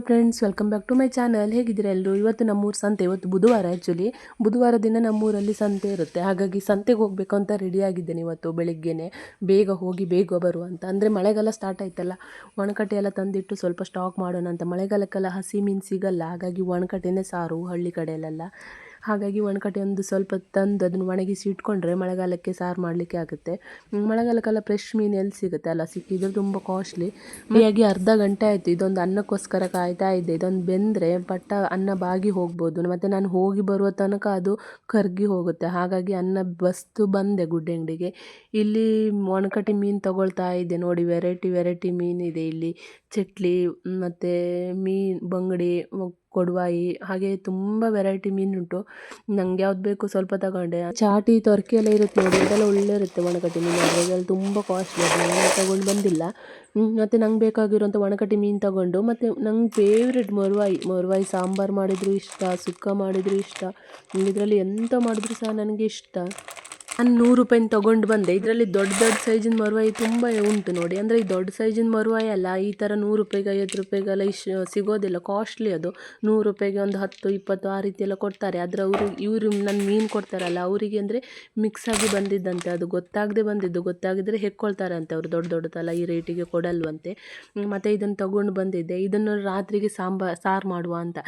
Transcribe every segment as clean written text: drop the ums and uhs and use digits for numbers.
Friends, welcome back to my channel. ಹೇಗಿದ್ದೀರಾ ಎಲ್ಲರೂ? ಇವತ್ತು ನಮ್ಮೂರು ಸಂತೆ, ಇವತ್ತು ಬುಧವಾರ. ಆ್ಯಕ್ಚುಲಿ ಬುಧವಾರ ದಿನ ನಮ್ಮೂರಲ್ಲಿ ಸಂತೆ ಇರುತ್ತೆ. ಹಾಗಾಗಿ ಸಂತೆಗೆ ಹೋಗಬೇಕು ಅಂತ ರೆಡಿ ಆಗಿದ್ದೇನೆ. ಇವತ್ತು ಬೆಳಿಗ್ಗೆನೆ ಬೇಗ ಹೋಗಿ ಬೇಗ ಬರುವಂತ. ಅಂದರೆ ಮಳೆಗಾಲ ಸ್ಟಾರ್ಟ್ ಆಯ್ತಲ್ಲ, ಒಣಕಟ್ಟೆ ಎಲ್ಲ ತಂದಿಟ್ಟು ಸ್ವಲ್ಪ ಸ್ಟಾಕ್ ಮಾಡೋಣ ಅಂತ. ಮಳೆಗಾಲಕ್ಕೆಲ್ಲ ಹಸಿ ಮೀನು ಸಿಗಲ್ಲ, ಹಾಗಾಗಿ ಒಣಕಟ್ಟೆನೇ ಸಾರು ಹಳ್ಳಿ ಕಡೆಯಲ್ಲೆಲ್ಲ. ಹಾಗಾಗಿ ಒಣಕಟ್ಟೆ ಒಂದು ಸ್ವಲ್ಪ ತಂದು ಅದನ್ನು ಒಣಗಿಸಿ ಇಟ್ಕೊಂಡ್ರೆ ಮಳೆಗಾಲಕ್ಕೆ ಸಾರು ಮಾಡಲಿಕ್ಕೆ ಆಗುತ್ತೆ. ಮಳೆಗಾಲಕ್ಕೆಲ್ಲ ಫ್ರೆಶ್ ಮೀನು ಎಲ್ಲಿ ಸಿಗುತ್ತೆ ಅಲ್ಲ, ಸಿಕ್ಕಿದ್ರೆ ತುಂಬ ಕಾಸ್ಟ್ಲಿ. ಹಾಗಾಗಿ ಅರ್ಧ ಗಂಟೆ ಆಯಿತು, ಇದೊಂದು ಅನ್ನಕ್ಕೋಸ್ಕರ ಕಾಯ್ತಾ ಇದ್ದೆ. ಇದೊಂದು ಬೆಂದರೆ ಪಟ್ಟ ಅನ್ನ ಬಾಗಿ ಹೋಗ್ಬೋದು, ಮತ್ತು ನಾನು ಹೋಗಿ ಬರುವ ತನಕ ಅದು ಕರಗಿ ಹೋಗುತ್ತೆ. ಹಾಗಾಗಿ ಅನ್ನ ಬಸ್ತು ಬಂದೆ ಗುಡ್ಡೆ ಅಂಗಡಿಗೆ. ಇಲ್ಲಿ ಒಣಕಟ್ಟೆ ಮೀನು ತಗೊಳ್ತಾ ಇದ್ದೆ. ನೋಡಿ, ವೆರೈಟಿ ಮೀನಿದೆ ಇಲ್ಲಿ. ಚಟ್ಲಿ ಮತ್ತು ಬಂಗಡಿ, ಕೊಡವಾಯಿ, ಹಾಗೆ ತುಂಬ ವೆರೈಟಿ ಮೀನುಂಟು. ನಂಗೆ ಯಾವ್ದು ಬೇಕು ಸ್ವಲ್ಪ ತಗೊಂಡೆ. ಚಾಟಿ, ತೊರ್ಕಿ ಎಲ್ಲ ಇರುತ್ತೆ ನೋಡಿ, ಅದೆಲ್ಲ ಒಳ್ಳೆ ಇರುತ್ತೆ ಒಣಕಟ್ಟೆ ಮೀನು. ಅದೆಲ್ಲ ತುಂಬ ಕಾಸ್ಟ್ಲಿ, ಅದನ್ನ ತಗೊಂಡು ಬಂದಿಲ್ಲ. ಮತ್ತು ನಂಗೆ ಬೇಕಾಗಿರೋಂಥ ಒಣಕಟ್ಟೆ ಮೀನು ತಗೊಂಡು, ಮತ್ತು ನಂಗೆ ಫೇವ್ರೆಟ್ ಮೊರವಾಯಿ ಸಾಂಬಾರು ಮಾಡಿದರೂ ಇಷ್ಟ, ಸುಕ್ಕ ಮಾಡಿದರೂ ಇಷ್ಟ. ಇದರಲ್ಲಿ ಎಂತ ಮಾಡಿದ್ರು ಸಹ ನನಗೆ ಇಷ್ಟ. ನಾನು 100 ರೂಪಾಯಿನ ತೊಗೊಂಡು ಬಂದೆ. ಇದರಲ್ಲಿ ದೊಡ್ಡ ಸೈಜಿನ ಮೊರವಾಯಿ ತುಂಬ ಉಂಟು ನೋಡಿ. ಅಂದರೆ ಈ ದೊಡ್ಡ ಸೈಜಿನ ಮೊರವಾಯಿ ಅಲ್ಲ, ಈ ಥರ 100 ರೂಪಾಯಿಗೆ 50 ರೂಪಾಯಿಗೆಲ್ಲ ಸಿಗೋದಿಲ್ಲ, ಕಾಸ್ಟ್ಲಿ ಅದು. 100 ರೂಪಾಯಿಗೆ ಒಂದು 10, 20 ಆ ರೀತಿ ಎಲ್ಲ ಕೊಡ್ತಾರೆ. ಆದರೆ ಇವರು ನನ್ನ ಮೀನು ಕೊಡ್ತಾರಲ್ಲ, ಅವರಿಗೆ ಅಂದರೆ ಮಿಕ್ಸ್ ಆಗಿ ಬಂದಿದ್ದಂತೆ, ಅದು ಗೊತ್ತಾಗದೆ ಬಂದಿದ್ದು. ಗೊತ್ತಾಗಿದ್ದರೆ ಹೆಕ್ಕೊಳ್ತಾರಂತೆ ಅವರು, ದೊಡ್ಡದಲ್ಲ ಈ ರೇಟಿಗೆ ಕೊಡಲ್ವಂತೆ. ಮತ್ತು ಇದನ್ನು ತಗೊಂಡು ಬಂದಿದ್ದೆ. ಇದನ್ನು ರಾತ್ರಿಗೆ ಸಾರು ಮಾಡುವ ಅಂತ.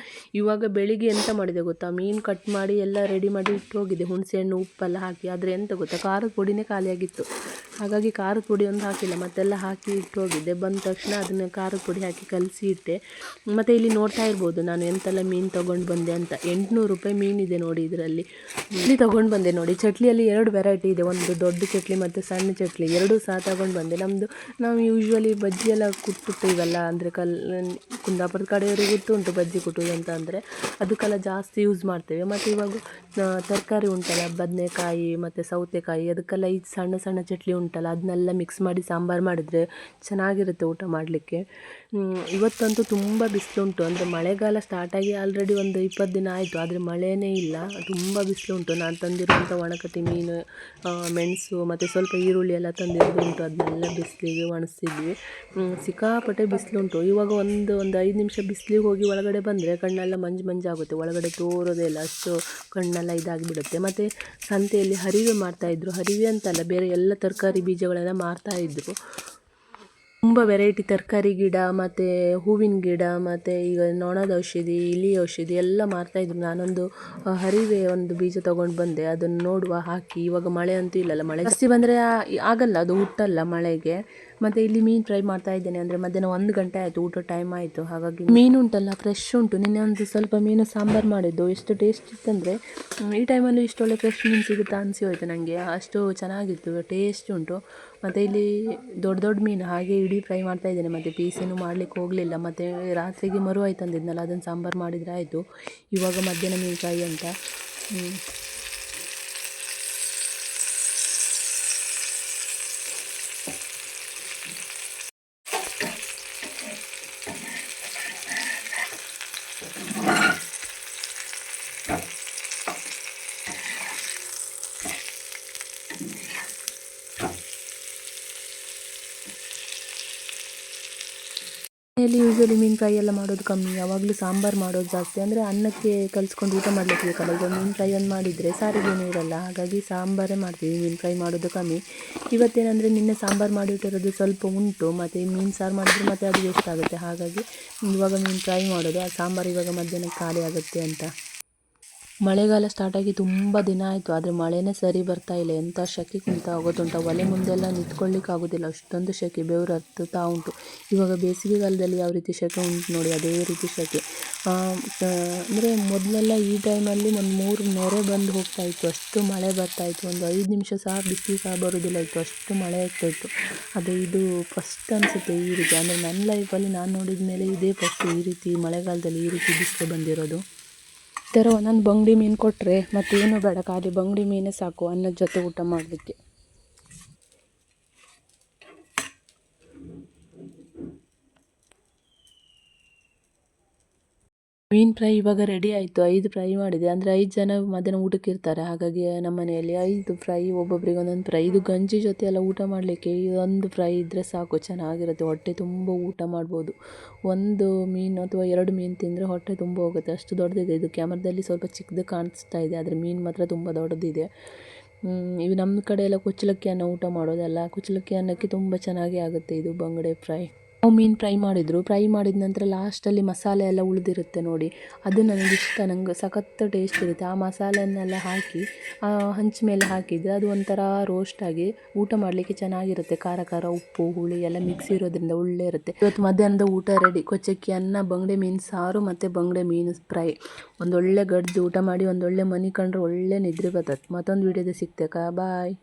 ಇವಾಗ ಬೆಳಿಗ್ಗೆ ಎಂತ ಮಾಡಿದೆ ಗೊತ್ತಾ, ಮೀನು ಕಟ್ ಮಾಡಿ ಎಲ್ಲ ರೆಡಿ ಮಾಡಿ ಇಟ್ಟು ಹೋಗಿದೆ, ಹುಣಸೆ ಹಣ್ಣು ಉಪ್ಪೆಲ್ಲ ಹಾಕಿ. ಆದರೆ ಎಂತ ಗೊತ್ತಾ, ಖಾರದ ಪುಡಿನೇ ಖಾಲಿಯಾಗಿತ್ತು. ಹಾಗಾಗಿ ಖಾರದ ಪುಡಿ ಒಂದು ಹಾಕಿಲ್ಲ, ಮತ್ತೆಲ್ಲ ಹಾಕಿ ಇಟ್ಟು ಹೋಗಿದ್ದೆ. ಬಂದ ತಕ್ಷಣ ಅದನ್ನು ಖಾರದ ಪುಡಿ ಹಾಕಿ ಕಲಸಿ ಇಟ್ಟೆ. ಮತ್ತು ಇಲ್ಲಿ ನೋಡ್ತಾ ಇರ್ಬೋದು ನಾನು ಎಂತೆಲ್ಲ ಮೀನು ತೊಗೊಂಡು ಬಂದೆ ಅಂತ. 800 ರೂಪಾಯಿ ಮೀನಿದೆ ನೋಡಿ ಇದರಲ್ಲಿ. ಇಲ್ಲಿ ತೊಗೊಂಡು ಬಂದೆ ನೋಡಿ. ಚಟ್ಲಿಯಲ್ಲಿ 2 ವೆರೈಟಿ ಇದೆ, ಒಂದು ದೊಡ್ಡ ಚಟ್ಲಿ ಮತ್ತು ಸಣ್ಣ ಚಟ್ಲಿ, ಎರಡೂ ಸಹ ತೊಗೊಂಡು ಬಂದೆ. ನಾವು ಯೂಶ್ವಲಿ ಬಜ್ಜಿ ಎಲ್ಲ ಕುಟ್ಬಿಡ್ತೀವಲ್ಲ, ಅಂದರೆ ಕುಂದಾಪುರದ ಕಡೆಯವರಿಗೆ ಗೊತ್ತುಂಟು ಬಜ್ಜಿ ಕುಟ್ಟೋದು ಅಂತ. ಅಂದರೆ ಅದಕ್ಕೆಲ್ಲ ಜಾಸ್ತಿ ಯೂಸ್ ಮಾಡ್ತೇವೆ. ಮತ್ತು ಇವಾಗ ತರಕಾರಿ ಉಂಟಲ್ಲ, ಬದನೆಕಾಯಿ ಮತ್ತು ಸೌತೆಕಾಯಿ, ಅದಕ್ಕೆಲ್ಲ ಈ ಸಣ್ಣ ಸಣ್ಣ ಚಟ್ಲಿ ಉಂಟಲ್ಲ, ಅದನ್ನೆಲ್ಲ ಮಿಕ್ಸ್ ಮಾಡಿ ಸಾಂಬಾರು ಮಾಡಿದರೆ ಚೆನ್ನಾಗಿರುತ್ತೆ ಊಟ ಮಾಡಲಿಕ್ಕೆ. ಇವತ್ತಂತೂ ತುಂಬ ಬಿಸಿಲುಂಟು. ಅಂದರೆ ಮಳೆಗಾಲ ಸ್ಟಾರ್ಟಾಗಿ ಆಲ್ರೆಡಿ ಒಂದು 20 ದಿನ ಆಯಿತು, ಆದರೆ ಮಳೆಯೇ ಇಲ್ಲ, ತುಂಬ ಬಿಸಿಲುಂಟು. ನಾನು ತಂದಿರುವಂಥ ಒಣಕಟ್ಟಿ ಮೀನು, ಮೆಣಸು ಮತ್ತು ಸ್ವಲ್ಪ ಈರುಳ್ಳಿ ಎಲ್ಲ ತಂದಿರೋದು ಉಂಟು, ಅದನ್ನೆಲ್ಲ ಬಿಸಿಲಿಗೆ ಒಣಗಿಸಿದ್ವಿ. ಸಿಕ್ಕಾಪಟ್ಟೆ ಬಿಸಿಲುಂಟು. ಇವಾಗ ಒಂದು 5 ನಿಮಿಷ ಬಿಸಿಲಿಗೆ ಹೋಗಿ ಒಳಗಡೆ ಬಂದರೆ ಕಣ್ಣೆಲ್ಲ ಮಂಜಾಗುತ್ತೆ, ಒಳಗಡೆ ತೋರೋದೇ ಇಲ್ಲ, ಅಷ್ಟು ಕಣ್ಣೆಲ್ಲ ಇದಾಗಿಬಿಡುತ್ತೆ. ಮತ್ತು ಸಂತೆಯಲ್ಲಿ ಹರಿವೆ ಮಾಡ್ತಾಯಿದ್ರು, ಹರಿವೆ ಅಂತಲ್ಲ, ಬೇರೆ ಎಲ್ಲ ತರಕಾರಿ ಬೀಜಗಳೆಲ್ಲ ಮಾರ್ತಾಯಿದ್ರು. ತುಂಬ ವೆರೈಟಿ ತರಕಾರಿ ಗಿಡ ಮತ್ತು ಹೂವಿನ ಗಿಡ, ಮತ್ತು ಈಗ ನೊಣದ ಔಷಧಿ, ಇಲಿ ಔಷಧಿ ಎಲ್ಲ ಮಾರ್ತಾಯಿದ್ರು. ನಾನೊಂದು ಹರಿವೆ ಒಂದು ಬೀಜ ತೊಗೊಂಡು ಬಂದೆ, ಅದನ್ನು ನೋಡುವ ಹಾಕಿ. ಇವಾಗ ಮಳೆ ಅಂತೂ ಇಲ್ಲಲ್ಲ, ಮಳೆ ಜಾಸ್ತಿ ಬಂದರೆ ಆಗಲ್ಲ, ಅದು ಹುಟ್ಟಲ್ಲ ಮಳೆಗೆ. ಮತ್ತು ಇಲ್ಲಿ ಮೀನು ಫ್ರೈ ಮಾಡ್ತಾ ಇದ್ದೇನೆ. ಅಂದರೆ ಮಧ್ಯಾಹ್ನ 1 ಗಂಟೆ ಆಯಿತು, ಊಟ ಟೈಮ್ ಆಯಿತು. ಹಾಗಾಗಿ ಮೀನು ಉಂಟಲ್ಲ ಫ್ರೆಶ್ ಉಂಟು. ನಿನ್ನೆ ಒಂದು ಸ್ವಲ್ಪ ಮೀನು ಸಾಂಬಾರು ಮಾಡಿದ್ದು, ಎಷ್ಟು ಟೇಸ್ಟ್ ಇತ್ತಂದರೆ, ಈ ಟೈಮಲ್ಲಿ ಇಷ್ಟೊಳ್ಳೆ ಫ್ರೆಶ್ ಮೀನು ಸಿಗುತ್ತಾ ಅನಿಸಿ ಹೋಯ್ತು ನನಗೆ. ಅಷ್ಟು ಚೆನ್ನಾಗಿತ್ತು, ಟೇಸ್ಟ್ ಉಂಟು. ಮತ್ತು ಇಲ್ಲಿ ದೊಡ್ಡ ಮೀನು ಹಾಗೆ ಇಡೀ ಫ್ರೈ ಮಾಡ್ತಾ ಇದ್ದೇನೆ. ಮತ್ತು ಪೀಸೇನು ಮಾಡಲಿಕ್ಕೆ ಹೋಗಲಿಲ್ಲ. ಮತ್ತು ರಾತ್ರಿಗೆ ಮೊರವಾಯಿ ತಂದಿದ್ನಲ್ಲ, ಅದನ್ನು ಸಾಂಬಾರು ಮಾಡಿದರೆ ಆಯಿತು. ಇವಾಗ ಮಧ್ಯಾಹ್ನ ಮೀನು ಫ್ರೈ ಅಂತ. ಇಲ್ಲಿ ಯೂಶ್ವಲಿ ಮೀನು ಫ್ರೈ ಎಲ್ಲ ಮಾಡೋದು ಕಮ್ಮಿ, ಯಾವಾಗಲೂ ಸಾಂಬಾರು ಮಾಡೋದು ಜಾಸ್ತಿ. ಅಂದರೆ ಅನ್ನಕ್ಕೆ ಕಲಿಸ್ಕೊಂಡು ಊಟ ಮಾಡಲಿಕ್ಕೆ ಬೇಕಲ್ಲ. ಈಗ ಮೀನು ಫ್ರೈ ಒಂದು ಮಾಡಿದರೆ ಸಾರಿಗೇನೂ ಇರಲ್ಲ, ಹಾಗಾಗಿ ಸಾಂಬಾರೇ ಮಾಡ್ತೀವಿ, ಮೀನು ಫ್ರೈ ಮಾಡೋದು ಕಮ್ಮಿ. ಇವತ್ತೇನೆಂದರೆ ನಿನ್ನೆ ಸಾಂಬಾರು ಮಾಡಿಟ್ಟಿರೋದು ಸ್ವಲ್ಪ ಉಂಟು, ಮತ್ತು ಮೀನು ಸಾರು ಮಾಡಿದ್ರೆ ಮತ್ತೆ ಅದು ವೇಸ್ಟ್ ಆಗುತ್ತೆ. ಹಾಗಾಗಿ ಇವಾಗ ಮೀನು ಫ್ರೈ ಮಾಡೋದು, ಆ ಸಾಂಬಾರು ಇವಾಗ ಮಧ್ಯಾಹ್ನಕ್ಕೆ ಖಾಲಿ ಆಗುತ್ತೆ ಅಂತ. ಮಳೆಗಾಲ ಸ್ಟಾರ್ಟಾಗಿ ತುಂಬ ದಿನ ಆಯಿತು, ಆದರೆ ಮಳೆನೇ ಸರಿ ಬರ್ತಾ ಇಲ್ಲ. ಎಂಥ ಸೆಕೆ ಕುಂತ ಆಗೋದುಂಟು, ಒಲೆ ಮುಂದೆಲ್ಲ ನಿಂತ್ಕೊಳ್ಳಿಕ್ಕೆ ಆಗೋದಿಲ್ಲ, ಅಷ್ಟೊಂದು ಸೆಕೆ, ಬೆವರು ಹತ್ತುತ್ತಾ ಉಂಟು. ಇವಾಗ ಬೇಸಿಗೆಗಾಲದಲ್ಲಿ ಯಾವ ರೀತಿ ಸೆಕೆ ಉಂಟು ನೋಡಿ, ಅದೇ ರೀತಿ ಸೆಕೆ. ಅಂದರೆ ಮೊದಲೆಲ್ಲ ಈ ಟೈಮಲ್ಲಿ ಒಂದು 3 ನೆರೆ ಬಂದು ಹೋಗ್ತಾ ಇತ್ತು, ಅಷ್ಟು ಮಳೆ ಬರ್ತಾಯಿತ್ತು. ಒಂದು 5 ನಿಮಿಷ ಸಹ ಬಿಸಿಲು ಸಹ ಬರೋದಿಲ್ಲ ಇತ್ತು, ಅಷ್ಟು ಮಳೆ ಆಗ್ತಾಯಿತ್ತು. ಅದು ಇದು ಫಸ್ಟ್ ಅನಿಸುತ್ತೆ ಈ ರೀತಿ. ಅಂದರೆ ನನ್ನ ಲೈಫಲ್ಲಿ ನಾನು ನೋಡಿದ ಮೇಲೆ ಇದೇ ಫಸ್ಟ್ ಈ ರೀತಿ ಮಳೆಗಾಲದಲ್ಲಿ ಈ ರೀತಿ ಬಿಸಿಲು ಬಂದಿರೋದು. ಈ ಥರ ಒಂದೊಂದು ಬಂಗಡಿ ಮೀನು ಕೊಟ್ಟರೆ ಮತ್ತೇನು ಬೇಡ, ಖಾಲಿ ಬಂಗಡಿ ಮೀನೇ ಸಾಕು ಅನ್ನದ ಜೊತೆ ಊಟ ಮಾಡಲಿಕ್ಕೆ. ಮೀನು ಫ್ರೈ ಇವಾಗ ರೆಡಿ ಆಯಿತು. 5 ಫ್ರೈ ಮಾಡಿದೆ. ಅಂದರೆ 5 ಜನ ಮಧ್ಯಾಹ್ನ ಊಟಕ್ಕೆ ಇರ್ತಾರೆ. ಹಾಗಾಗಿ ನಮ್ಮ ಮನೆಯಲ್ಲಿ 5 ಫ್ರೈ, ಒಬ್ಬೊಬ್ಬರಿಗೆ ಒಂದೊಂದು ಫ್ರೈ. ಇದು ಗಂಜಿ ಜೊತೆ ಎಲ್ಲ ಊಟ ಮಾಡಲಿಕ್ಕೆ ಒಂದು ಫ್ರೈ ಇದ್ದರೆ ಸಾಕು, ಚೆನ್ನಾಗಿರುತ್ತೆ. ಹೊಟ್ಟೆ ತುಂಬ ಊಟ ಮಾಡ್ಬೋದು. ಒಂದು ಮೀನು ಅಥವಾ 2 ಮೀನು ತಿಂದರೆ ಹೊಟ್ಟೆ ತುಂಬ ಹೋಗುತ್ತೆ, ಅಷ್ಟು ದೊಡ್ಡದಿದೆ. ಇದು ಕ್ಯಾಮ್ರಾದಲ್ಲಿ ಸ್ವಲ್ಪ ಚಿಕ್ಕದು ಕಾಣಿಸ್ತಾ ಇದೆ, ಆದರೆ ಮೀನು ಮಾತ್ರ ತುಂಬ ದೊಡ್ಡದಿದೆ. ಇವು ನಮ್ಮ ಕಡೆ ಎಲ್ಲ ಕುಚ್ಚಲಕ್ಕಿ ಅನ್ನ ಊಟ ಮಾಡೋದಲ್ಲ. ಕುಚ್ಚಲಕ್ಕಿ ಅನ್ನಕ್ಕೆ ತುಂಬ ಚೆನ್ನಾಗಿ ಆಗುತ್ತೆ ಇದು ಬಂಗುಡೆ ಫ್ರೈ. ನಾವು ಮೀನು ಫ್ರೈ ಮಾಡಿದರು. ಫ್ರೈ ಮಾಡಿದ ನಂತರ ಲಾಸ್ಟಲ್ಲಿ ಮಸಾಲೆ ಎಲ್ಲ ಉಳಿದಿರುತ್ತೆ ನೋಡಿ, ಅದು ನನಗಿಷ್ಟ. ನಂಗೆ ಸಖತ್ತು ಟೇಸ್ಟ್ ಇರುತ್ತೆ. ಆ ಮಸಾಲೆಯನ್ನೆಲ್ಲ ಹಾಕಿ ಹಂಚ ಮೇಲೆ ಹಾಕಿದರೆ ಅದು ಒಂಥರ ರೋಸ್ಟ್ ಆಗಿ ಊಟ ಮಾಡಲಿಕ್ಕೆ ಚೆನ್ನಾಗಿರುತ್ತೆ. ಖಾರ ಖಾರ, ಉಪ್ಪು, ಹುಳಿ ಎಲ್ಲ ಮಿಕ್ಸ್ ಇರೋದ್ರಿಂದ ಒಳ್ಳೆ ಇರುತ್ತೆ. ಇವತ್ತು ಮಧ್ಯಾಹ್ನದ ಊಟ ರೆಡಿ. ಕೊಚ್ಚಕ್ಕಿ ಅನ್ನ, ಬಂಗುಡೆ ಮೀನು ಸಾರು ಮತ್ತು ಬಂಗುಡೆ ಮೀನು ಫ್ರೈ. ಒಂದೊಳ್ಳೆ ಗಡ್ದು ಊಟ ಮಾಡಿ ಒಂದೊಳ್ಳೆ ಮನೆ ಕಂಡ್ರೆ ಒಳ್ಳೆ ನಿದ್ರೆ ಬರ್ತದೆ. ಮತ್ತೊಂದು ವೀಡಿಯೋದ ಸಿಗ್ತೇಕ. ಬಾಯ್.